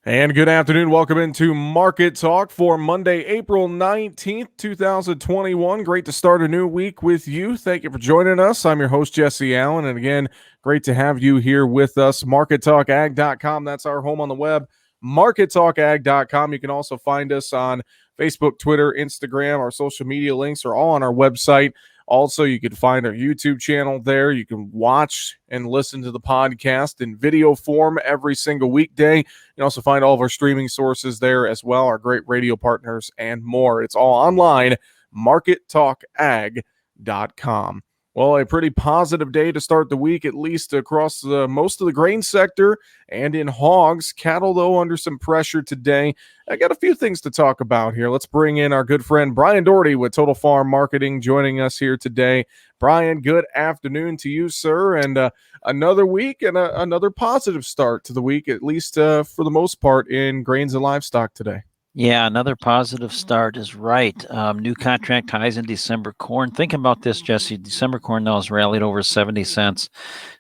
And good afternoon. Welcome into Market Talk for Monday, April 19th, 2021. Great to start a new week with you. Thank you for joining us. I'm your host, Jesse Allen. And again, great to have you here with us. MarketTalkAg.com. That's our home on the web. MarketTalkAg.com. You can also find us on Facebook, Twitter, Instagram. Our social media links are all on our website. Also, you can find our YouTube channel there. You can watch and listen to the podcast in video form every single weekday. You can also find all of our streaming sources there as well, our great radio partners and more. It's all online, markettalkag.com. Well, a pretty positive day to start the week, at least across most of the grain sector and in hogs. Cattle, though, under some pressure today. I got a few things to talk about here. Let's bring in our good friend Bryan Doherty with Total Farm Marketing joining us here today. Bryan, good afternoon to you, sir, and another week and another positive start to the week, at least for the most part in grains and livestock today. Yeah, another positive start is right. New contract highs in December corn. Think about this, Jesse. December corn now has rallied over 70 cents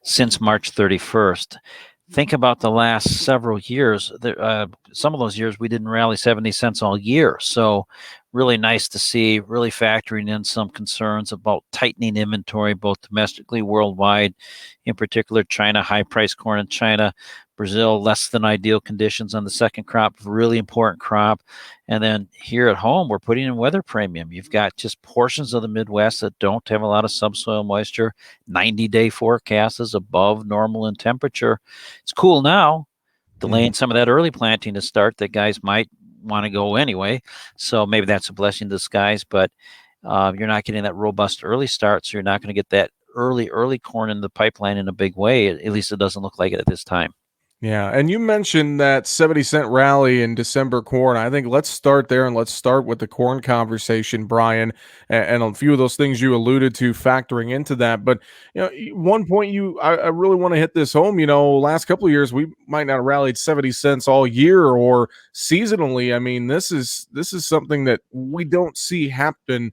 since March 31st. Think about the last several years. Some of those years we didn't rally 70 cents all year. So really nice to see, really factoring in some concerns about tightening inventory, both domestically, worldwide, in particular China, high-priced corn in China, Brazil, less than ideal conditions on the second crop, really important crop. And then here at home, we're putting in weather premium. You've got just portions of the Midwest that don't have a lot of subsoil moisture. 90-day forecast is above normal in temperature. It's cool now, delaying some of that early planting to start that guys might want to go anyway. So maybe that's a blessing in disguise, but you're not getting that robust early start. So you're not going to get that early corn in the pipeline in a big way. At least it doesn't look like it at this time. Yeah, and you mentioned that 70-cent rally in December corn. I think let's start there and let's start with the corn conversation, Bryan, and a few of those things you alluded to factoring into that. But, one point I really want to hit this home. Last couple of years, we might not have rallied 70 cents all year or seasonally. I mean, this is something that we don't see happen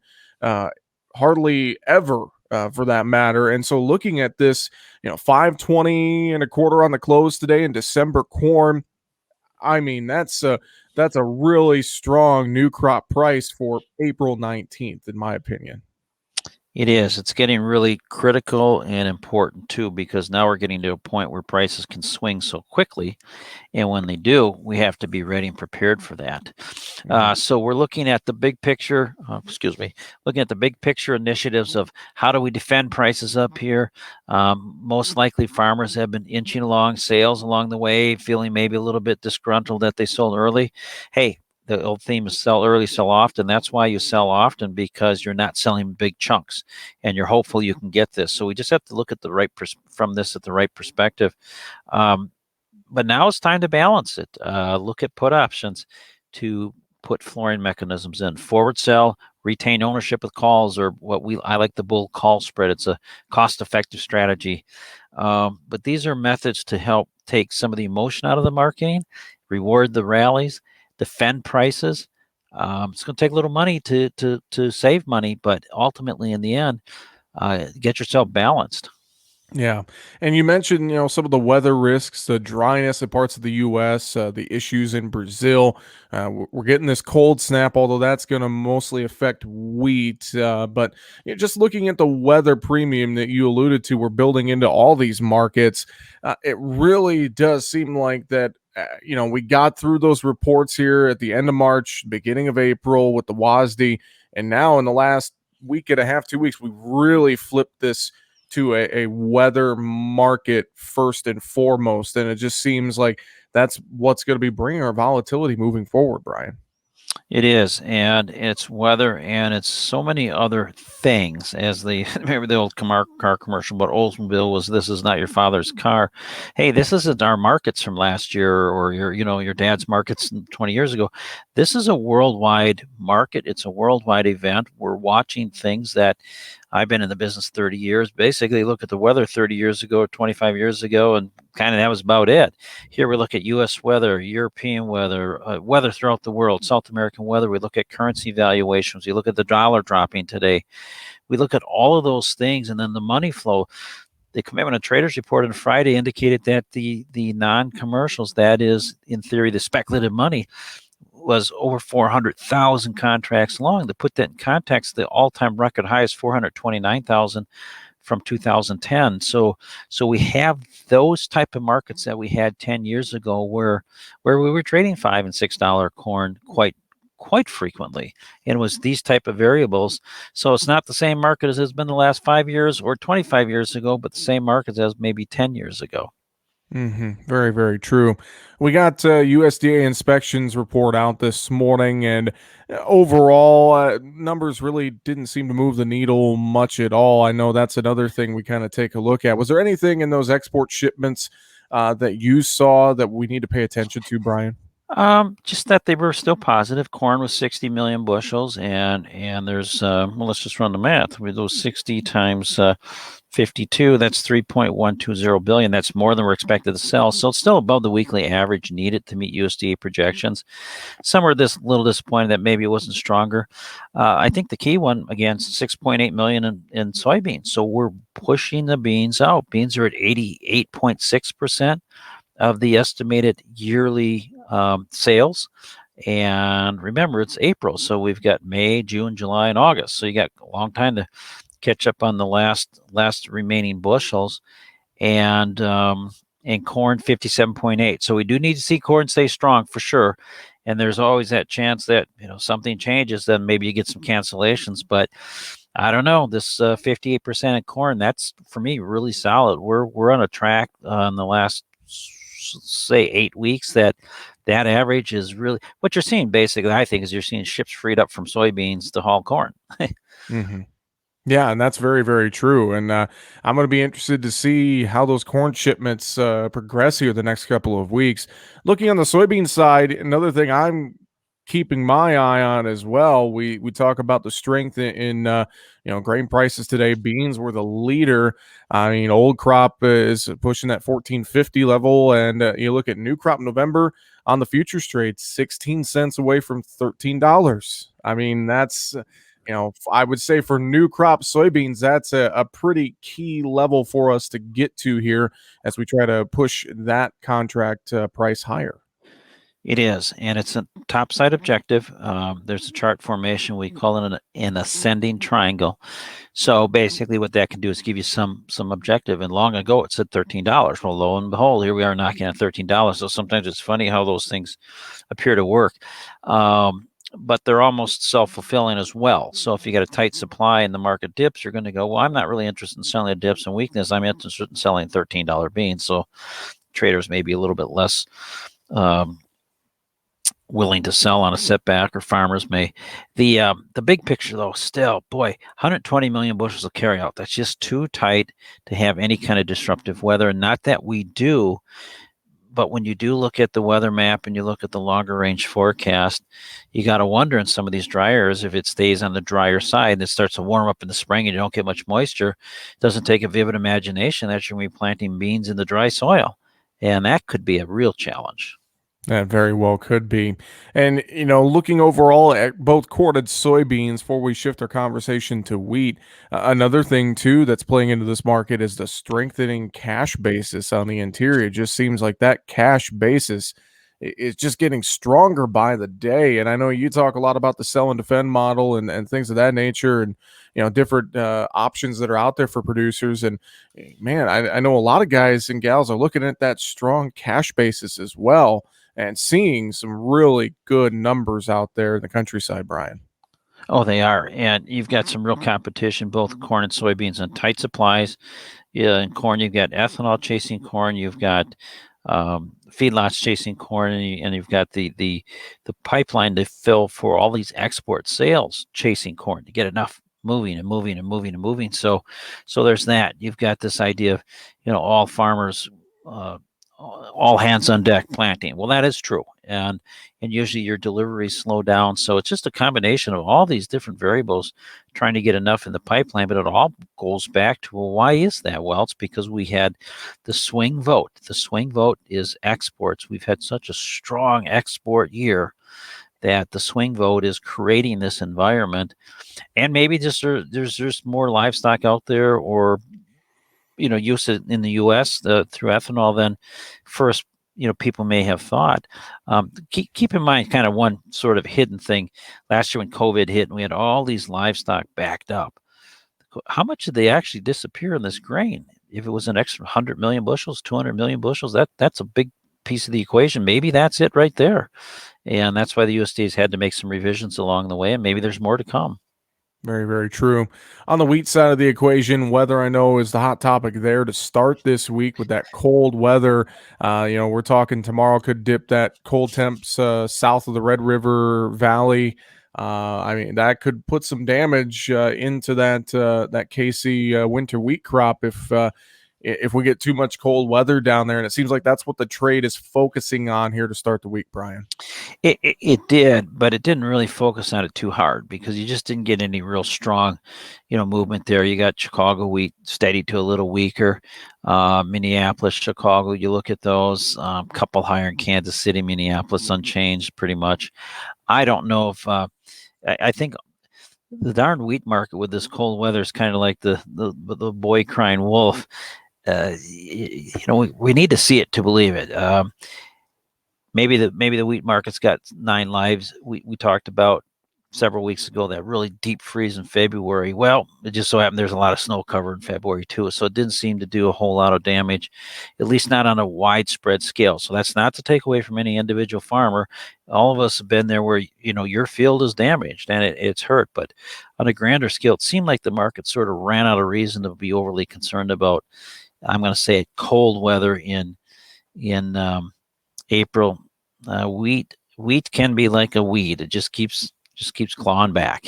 hardly ever. For that matter. And so looking at this, 520 and a quarter on the close today in December corn. I mean, that's a really strong new crop price for April 19th, in my opinion. It is. It's getting really critical and important too, because now we're getting to a point where prices can swing so quickly. And when they do, we have to be ready and prepared for that. So we're looking at the big picture, looking at the big picture initiatives of how do we defend prices up here. Most likely farmers have been inching along, sales along the way, feeling maybe a little bit disgruntled that they sold early. Hey, the old theme is sell early, sell often. That's why you sell often, because you're not selling big chunks and you're hopeful you can get this. So we just have to look at the right from this at the right perspective. But now it's time to balance it. Look at put options to put flooring mechanisms in. Forward sell, retain ownership with calls, or I like the bull call spread. It's a cost-effective strategy. But these are methods to help take some of the emotion out of the marketing, reward the rallies, defend prices. It's going to take a little money to save money, but ultimately in the end, get yourself balanced. Yeah. And you mentioned, some of the weather risks, the dryness in parts of the U.S., the issues in Brazil. We're getting this cold snap, although that's going to mostly affect wheat. But just looking at the weather premium that you alluded to, we're building into all these markets. It really does seem like that. We got through those reports here at the end of March, beginning of April with the WASDE. And now in the last week and a half, 2 weeks, we really flipped this to a weather market first and foremost. And it just seems like that's what's going to be bringing our volatility moving forward, Bryan. It is, and it's weather, and it's so many other things. As remember the old car commercial about Oldsmobile was, "This is not your father's car." Hey, this isn't our markets from last year or your dad's markets 20 years ago. This is a worldwide market. It's a worldwide event. We're watching things that I've been in the business 30 years. Basically, look at the weather 30 years ago, 25 years ago, and kind of that was about it. Here we look at U.S. weather, European weather, weather throughout the world, South American weather. We look at currency valuations. We look at the dollar dropping today. We look at all of those things, and then the money flow. the commitment of traders report on Friday indicated that the non-commercials, that is, in theory, the speculative money, was over 400,000 contracts long. To put that in context, the all-time record high is 429,000 from 2010. So we have those type of markets that we had 10 years ago, where we were trading $5 and $6 corn quite frequently, and it was these type of variables. So it's not the same market as it's been the last 5 years or 25 years ago, but the same market as maybe 10 years ago. Very, very true. We got USDA inspections report out this morning, and overall, numbers really didn't seem to move the needle much at all. I know that's another thing we kind of take a look at. Was there anything in those export shipments that you saw that we need to pay attention to, Brian? Just that they were still positive. Corn was 60 million bushels, and there's well, let's just run the math. With those 60 times 52, that's 3.120 billion. That's more than we're expected to sell. So it's still above the weekly average needed to meet USDA projections. Some were this little disappointed that maybe it wasn't stronger. I think the key one, again, 6.8 million in soybeans. So we're pushing the beans out. Beans are at 88.6% of the estimated yearly sales. And remember, it's April, so we've got May, June, July, and August. So you got a long time to catch up on the last remaining bushels. And corn 57.8. So we do need to see corn stay strong for sure. And there's always that chance that something changes, then maybe you get some cancellations. But I don't know. This 58% in corn, that's for me really solid. We're on a track on the last, say, 8 weeks, that average is really what you're seeing. Basically, I think, is you're seeing ships freed up from soybeans to haul corn. hmm Yeah, and that's very, very true. And I'm going to be interested to see how those corn shipments progress here the next couple of weeks. Looking on the soybean side, another thing I'm keeping my eye on as well. We talk about the strength in grain prices today. Beans were the leader. I mean, old crop is pushing that 14.50 level, and you look at new crop November on the futures trade, 16 cents away from $13. I mean, that's I would say for new crop soybeans, that's a pretty key level for us to get to here as we try to push that contract price higher. It is, and it's a topside objective. There's a chart formation. We call it an ascending triangle. So basically, what that can do is give you some objective. And long ago, it said $13. Well, lo and behold, here we are knocking at $13. So sometimes it's funny how those things appear to work. But they're almost self-fulfilling as well. So if you got a tight supply and the market dips, you're going to go, well, I'm not really interested in selling the dips and weakness. I'm interested in selling $13 beans. So traders may be a little bit less willing to sell on a setback, or farmers may. The big picture, though, still, boy, 120 million bushels of carryout. That's just too tight to have any kind of disruptive weather. Not that we do, but when you do look at the weather map and you look at the longer range forecast, you got to wonder in some of these dry areas, if it stays on the drier side and it starts to warm up in the spring and you don't get much moisture, it doesn't take a vivid imagination that you're going to be planting beans in the dry soil. And that could be a real challenge. That very well could be. And, looking overall at both corded soybeans before we shift our conversation to wheat, another thing, too, that's playing into this market is the strengthening cash basis on the interior. It just seems like that cash basis is just getting stronger by the day. And I know you talk a lot about the sell and defend model and things of that nature, and, different options that are out there for producers. And man, I know a lot of guys and gals are looking at that strong cash basis as well, and seeing some really good numbers out there in the countryside, Brian. Oh, they are. And you've got some real competition, both corn and soybeans, and tight supplies. Yeah, in corn, you've got ethanol chasing corn. You've got feedlots chasing corn, and you've got the pipeline to fill for all these export sales chasing corn to get enough moving and moving and moving and moving. So there's that. You've got this idea of all farmers. All hands on deck planting. Well, that is true, and usually your deliveries slow down. So it's just a combination of all these different variables trying to get enough in the pipeline. But it all goes back to, well, why is that? Well, it's because we had the swing vote. The swing vote is exports. We've had such a strong export year that the swing vote is creating this environment. And maybe just there's more livestock out there, or use in the U.S. Through ethanol than first people may have thought. Keep in mind kind of one sort of hidden thing. Last year when COVID hit and we had all these livestock backed up, how much did they actually disappear in this grain? If it was an extra 100 million bushels, 200 million bushels, that's a big piece of the equation. Maybe that's it right there. And that's why the USDA's had to make some revisions along the way, and maybe there's more to come. Very, very true. On the wheat side of the equation, weather I know is the hot topic there to start this week with that cold weather. We're talking tomorrow could dip that cold temps south of the Red River Valley. That could put some damage into that KC winter wheat crop if we get too much cold weather down there. And it seems like that's what the trade is focusing on here to start the week, Brian. It did, but it didn't really focus on it too hard because you just didn't get any real strong, movement there. You got Chicago wheat steady to a little weaker. Minneapolis, Chicago, you look at those, couple higher in Kansas City, Minneapolis unchanged pretty much. I don't know if I think the darn wheat market with this cold weather is kind of like the boy crying wolf. We need to see it to believe it. Maybe the wheat market's got 9 lives. We talked about several weeks ago that really deep freeze in February. Well, it just so happened there's a lot of snow cover in February too, so it didn't seem to do a whole lot of damage, at least not on a widespread scale. So that's not to take away from any individual farmer. All of us have been there where your field is damaged and it's hurt, but on a grander scale, it seemed like the market sort of ran out of reason to be overly concerned about. I'm going to say cold weather in April. Wheat can be like a weed; it just keeps clawing back.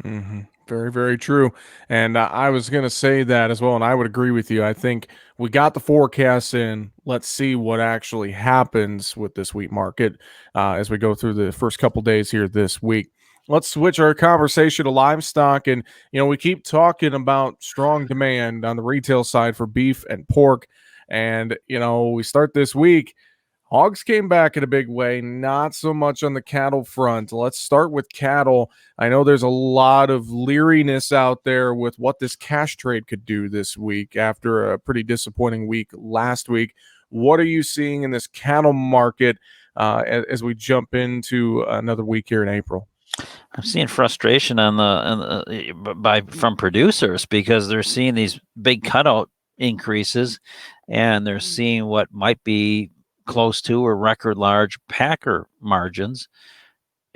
Mm-hmm. Very, very true. And I was going to say that as well, and I would agree with you. I think we got the forecasts in. Let's see what actually happens with this wheat market as we go through the first couple days here this week. Let's switch our conversation to livestock. And, we keep talking about strong demand on the retail side for beef and pork. And, we start this week. Hogs came back in a big way, not so much on the cattle front. Let's start with cattle. I know there's a lot of leeriness out there with what this cash trade could do this week after a pretty disappointing week last week. What are you seeing in this cattle market as we jump into another week here in April? I'm seeing frustration from producers because they're seeing these big cutout increases, and they're seeing what might be close to or record large packer margins,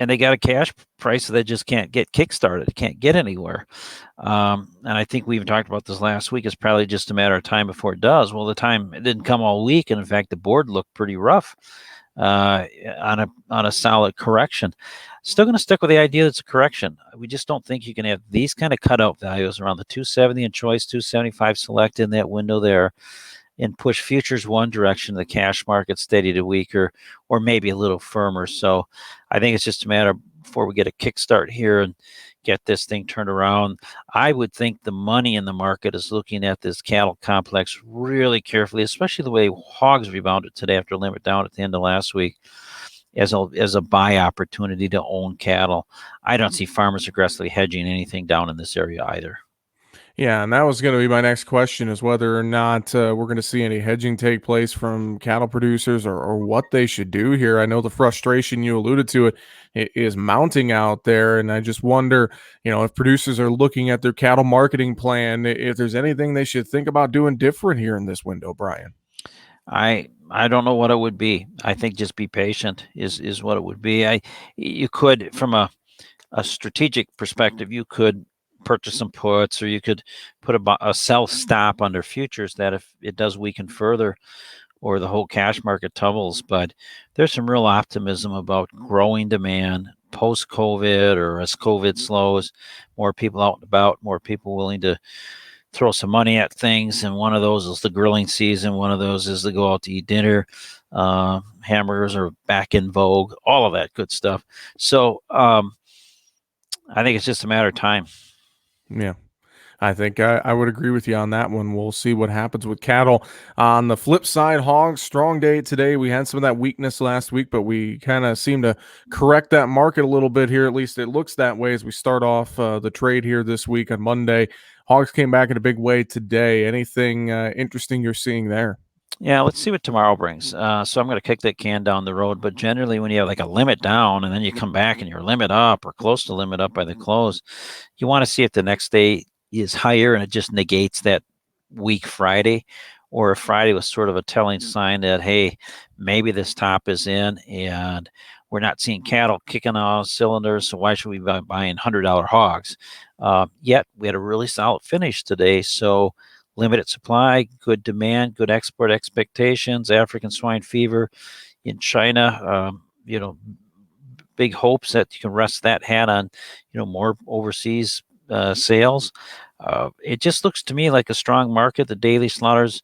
and they got a cash price that they just can't get kickstarted, can't get anywhere. And I think we even talked about this last week. It's probably just a matter of time before it does. Well, the time it didn't come all week, and in fact, the board looked pretty rough on a solid correction. Still going to stick with the idea that it's a correction. We just don't think you can have these kind of cutout values around the 270 and choice, 275 select in that window there, and push futures one direction, the cash market steady to weaker, or maybe a little firmer. So I think it's just a matter before we get a kickstart here and get this thing turned around. I would think the money in the market is looking at this cattle complex really carefully, especially the way hogs rebounded today after limit down at the end of last week, as a buy opportunity to own cattle. I don't see farmers aggressively hedging anything down in this area either. Yeah, and that was going to be my next question is whether or not we're going to see any hedging take place from cattle producers or what they should do here. I know the frustration you alluded to it is mounting out there, and I just wonder, if producers are looking at their cattle marketing plan, if there's anything they should think about doing different here in this window, Brian. I don't know what it would be. I think just be patient is what it would be. You could, from a strategic perspective, you could purchase some puts, or you could put a sell stop under futures that if it does weaken further or the whole cash market tumbles. But there's some real optimism about growing demand post-COVID, or as COVID slows, more people out and about, more people willing to throw some money at things. And one of those is the grilling season. One of those is to go out to eat dinner. Hamburgers are back in vogue, all of that good stuff. So I think it's just a matter of time. Yeah. I think I would agree with you on that one. We'll see what happens with cattle. On the flip side, hogs, strong day today. We had some of that weakness last week, but we kind of seem to correct that market a little bit here. At least it looks that way as we start off the trade here this week on Monday. Hogs came back in a big way today. Anything interesting you're seeing there? Yeah, let's see what tomorrow brings. So I'm going to kick that can down the road. But generally, when you have like a limit down and then you come back and you're limit up or close to limit up by the close, you want to see if the next day is higher and it just negates that weak Friday, or if Friday was sort of a telling sign that, hey, maybe this top is in and we're not seeing cattle kicking on cylinders. So why should we be buying $100 hogs? Yet we had a really solid finish today. So limited supply, good demand, good export expectations, African swine fever in China, big hopes that you can rest that hat on, more overseas sales. It just looks to me like a strong market. The daily slaughters,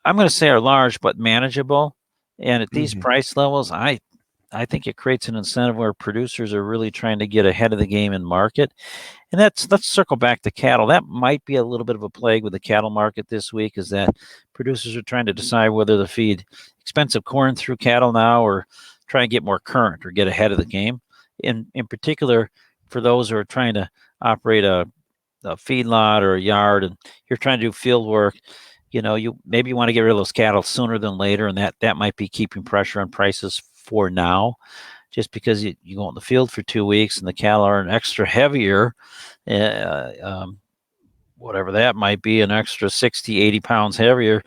I'm going to say, are large but manageable. And at these Mhm. price levels, I think it creates an incentive where producers are really trying to get ahead of the game and market. And let's circle back to cattle. That might be a little bit of a plague with the cattle market this week, is that producers are trying to decide whether to feed expensive corn through cattle now or try and get more current or get ahead of the game. In particular, for those who are trying to operate a feedlot or a yard and you're trying to do field work, you maybe want to get rid of those cattle sooner than later, and that might be keeping pressure on prices for now. Just because you go in the field for 2 weeks and the cattle are an extra heavier, uh, um, whatever that might be, an extra 60, 80 pounds heavier,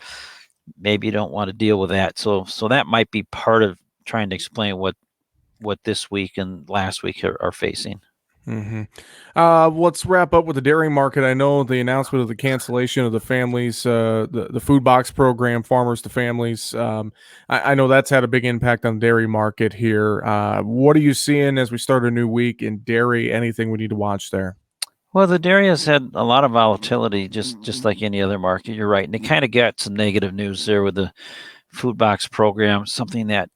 maybe you don't want to deal with that. So that might be part of trying to explain what this week and last week are facing. hmm Let's wrap up with the dairy market. I know the announcement of the cancellation of the families, the food box program, farmers to families. I know that's had a big impact on the dairy market here. What are you seeing as we start a new week in dairy? Anything we need to watch there? Well, the dairy has had a lot of volatility, just like any other market. You're right, and it kind of got some negative news there with the food box program, something that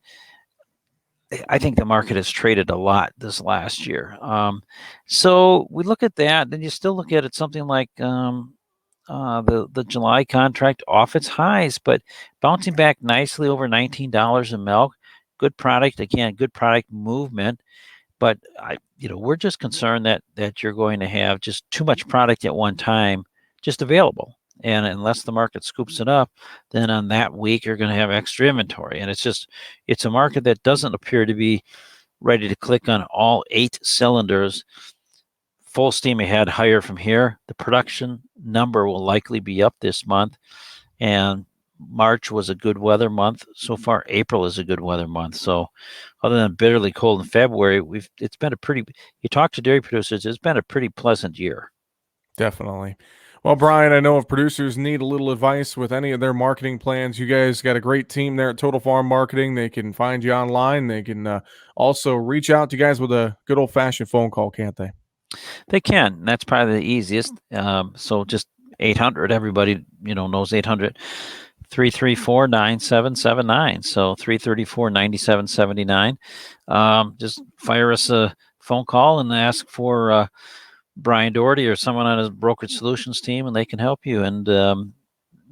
I think the market has traded a lot this last year. So we look at that, then you still look at it something like the July contract off its highs, but bouncing back nicely over $19 in milk. Good product again, good product movement. But we're just concerned that you're going to have just too much product at one time, just available. And unless the market scoops it up, then on that week you're going to have extra inventory. And it's a market that doesn't appear to be ready to click on all 8 cylinders. Full steam ahead, higher from here. The production number will likely be up this month, and March was a good weather month. So far, April is a good weather month. So, other than bitterly cold in February, it's been a pretty. You talk to dairy producers, it's been a pretty pleasant year. Definitely. Well, Brian, I know if producers need a little advice with any of their marketing plans, you guys got a great team there at Total Farm Marketing. They can find you online. They can also reach out to you guys with a good old fashioned phone call, can't they? They can. That's probably the easiest. So just 800. Everybody knows 800 334 9779. So 334 9779. Just fire us a phone call and ask for Bryan Doherty or someone on his brokerage solutions team, and they can help you and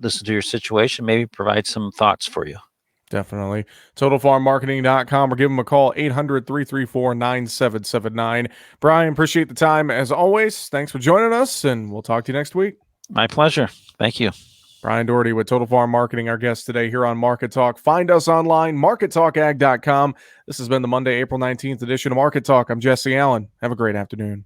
listen to your situation, maybe provide some thoughts for you. Definitely. TotalFarmMarketing.com or give them a call, 800-334-9779. Brian, appreciate the time as always. Thanks for joining us, and we'll talk to you next week. My pleasure. Thank you. Brian Doherty with Total Farm Marketing, our guest today here on Market Talk. Find us online, markettalkag.com. This has been the Monday, April 19th edition of Market Talk. I'm Jesse Allen. Have a great afternoon.